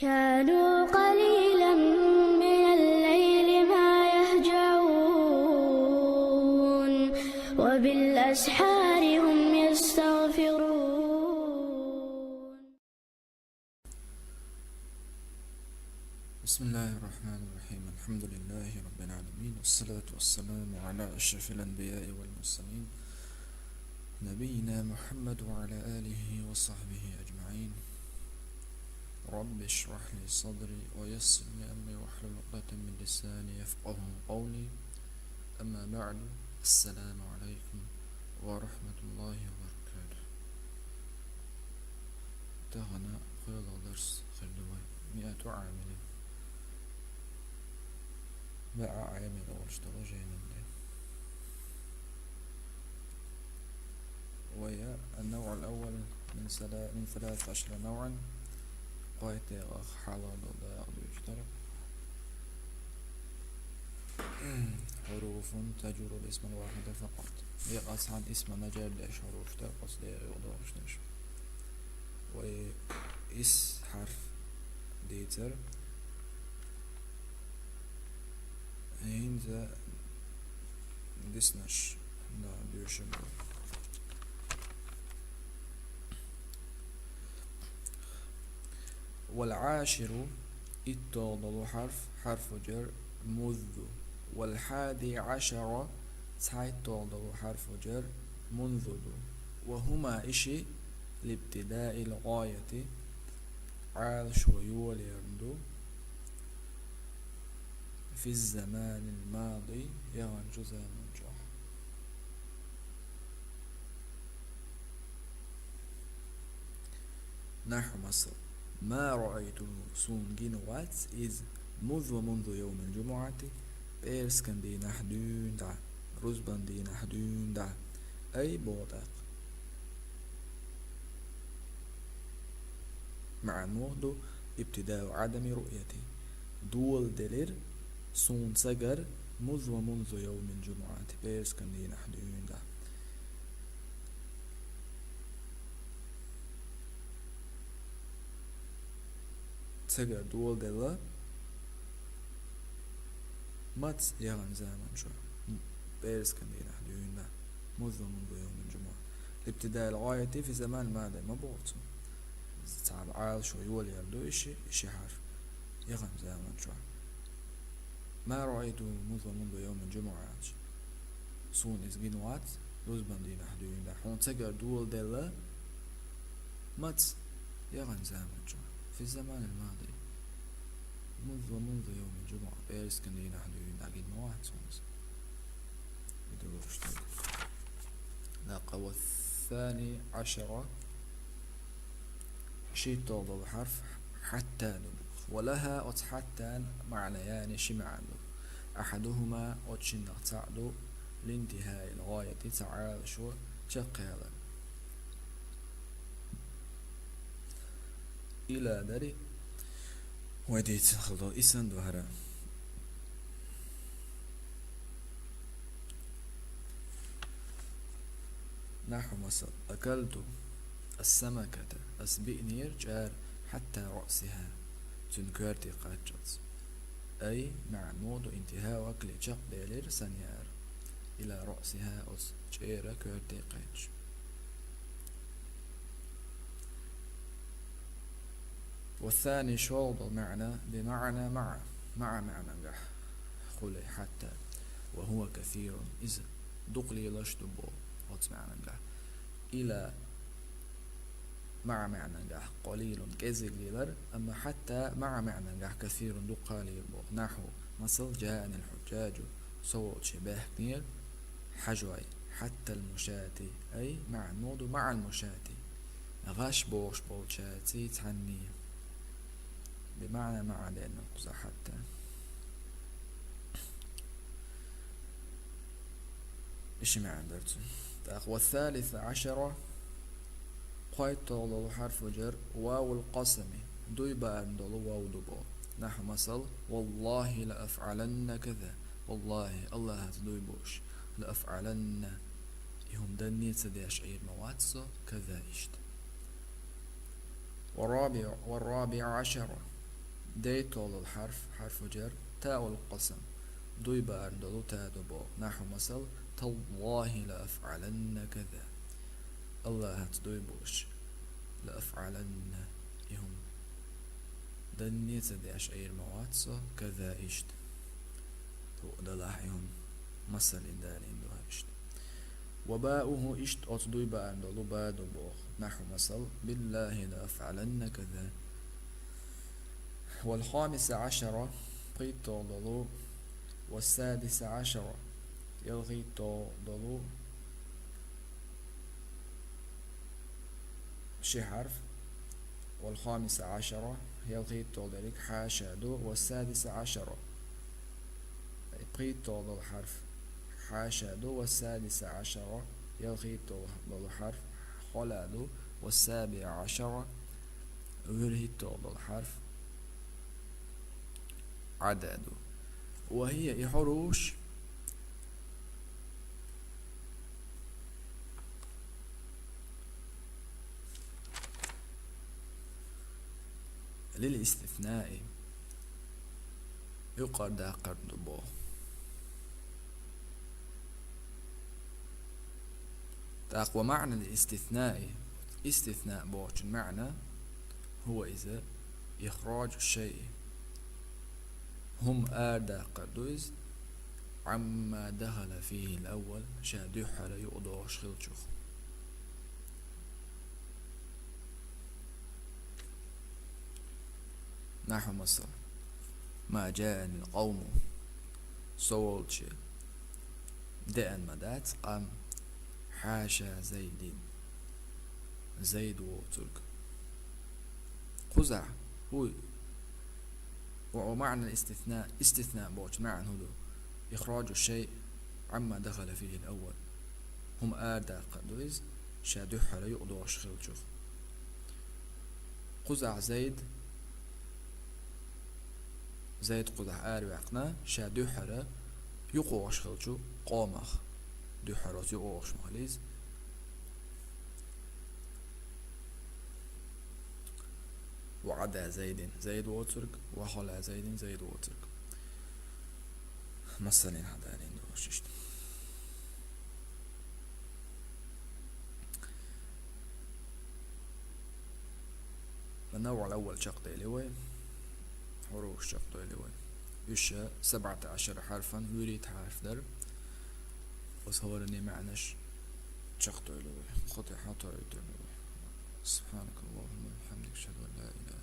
كانوا قليلا من الليل ما يهجعون وبالأسحار هم يستغفرون. بسم الله الرحمن الرحيم. الحمد لله رب العالمين، والصلاة والسلام على أشرف الأنبياء والمرسلين نبينا محمد وعلى آله وصحبه أجمعين. رب اشرح لي صدري ويسر لي أمري واحلل عقدة من لساني يفقه قولي. أما بعد، السلام عليكم ورحمة الله وبركاته. تغنى خلال درس خلوي 100 عامل بقى عامل واشترى جانب، وهي النوع الأول من 13 نوعا. قايت أخ حلال لا يشترك حروف تجر الاسم الواحد فقط. يقص عن اسم نجار ليش حروف تقص لي يوضعش نش وإس حرف ديتر هينزا ديسنش لا بيوشن. والعاشر التوضل حرف جر مذ. والحادي عشر التوضل حرف جر منذ. وهما إشي لابتداء الغاية عال شويول يردو في الزمان الماضي يغنجز منجح. نحو مصر ما رأيت سون جنوات إذ مذ ومنذ يوم الجمعة بيرسكن دي نحدون دا رزبان دي نحدون دا أي بوضاق مع الموضوع ابتداء عدم رؤيتي دول دلير سون سجر مذ ومنذ يوم الجمعة بيرسكن دي نحدون دا. سجر دول دلا مات يغن زمن شو بيرسكن دي نحدون دا مذ ومنذ يوم الجمعة. الابتداء الغاية في زمان الماضي مبوط تعب عال شو يولي يردو إشي حرف يغن زمن شو. ما رأيت منذ يوم الجمعة سون إز جنوات رزبان دي نحدون دا حون سجر دول دلا مات يغن زمن شو في الزمان الماضي منذ يوم الجمعة بيرسكن دي نحدون دا جنوات سونس بدروش ناقة. الثاني عشرة شي توضع حرف حتى نبخ. ولها حتى معنيان شمعنو أحدهما أتشن تعدو لانتهاء الغاية تعال شو شقيلا إلى داري وديت خلطو إسان دوهرا. نحو مثل أكلت السمكة أسبئنير جار حتى رأسها تنكرتي قاتشت أي مع مود انتهاء وكل شق ديلير سنيار إلى رأسها أس جيرا كرتي قاتش. والثاني شوض المعنى بمعنى مع معنى جح خلي حتى وهو كثير إذا دقلي لشتبو معنى جح إلى مع معنى جح قليل كزي ليلر. أما حتى مع معنى جح كثير دقالي بو. نحو مثل جاءني الحجاج صوت شباه كنير حجوي حتى المشاتي أي مع الموضوع مع المشاتي غاش بوش بولشاتي تعني بمعنى مع لأنه قصة حتى. إيش معنى درتو. والثالث عشرة قايت طولو حرف جر واو القسم دويبا اندولو واو دبو. نحو مثل والله لأفعلن كذا. والله الله هتدويبوش لأفعلن يهم دني تديش عير مواتسو كذا إشت. والرابع عشر دي طول الحرف حرف جر تاء القسم دوي باردلو تا دبو نحو مثل تالله لأفعلن كذا الله هتدوي بوش لأفعلن يهم دنيت دي أشعير مواتسو كذا إشت تو دلاحيهم مثل دالين دوها إشت وباؤه إشت أتدوي باردلو با دبو نحو مثل بالله لأفعلن كذا والخامس عشرة قيتو دلو والسادس عشرة يلغي دلو شي حرف والخامس عشرة يلغي دلو حاشا دو والسادس عشرة قيتو دلو حرف حاشا دو والسادس عشرة يلغي دلو حرف خلا دو والسابع عشرة يلغي دلو حرف عدد وهي حروش للاستثناء يقرد قرد بو تقوى معنى الاستثناء استثناء بوش المعنى هو إذا إخراج الشيء هم آدا قردوز عما دخل فيه الأول شادو حالا يقضوش خلجوخ نحو مثلا ما جاءني القوم سولتش دأن مدات قام حاشا زيد وترك قزع هو ومعنى الاستثناء استثناء بوش معنى هدو إخراج الشيء عما دخل فيه الأول هم آدا قدوز شادو حالا يقضوش خلجوخ قزع زيد قزع وعقنا شادو حالا يقوش خلجو قامخ دو حالات يقوش مخليز وعدا زيد وترك وخلا زيد وترك مثلا هذا عنده ششت النوع الأول شق ديلوي حروف شق ديلوي يشا 17 حرفا يريد حرف در وصورني معناش شق ديلوي خطي حاطر سبحانك اللهم وبحمدك أشهد أن لا إله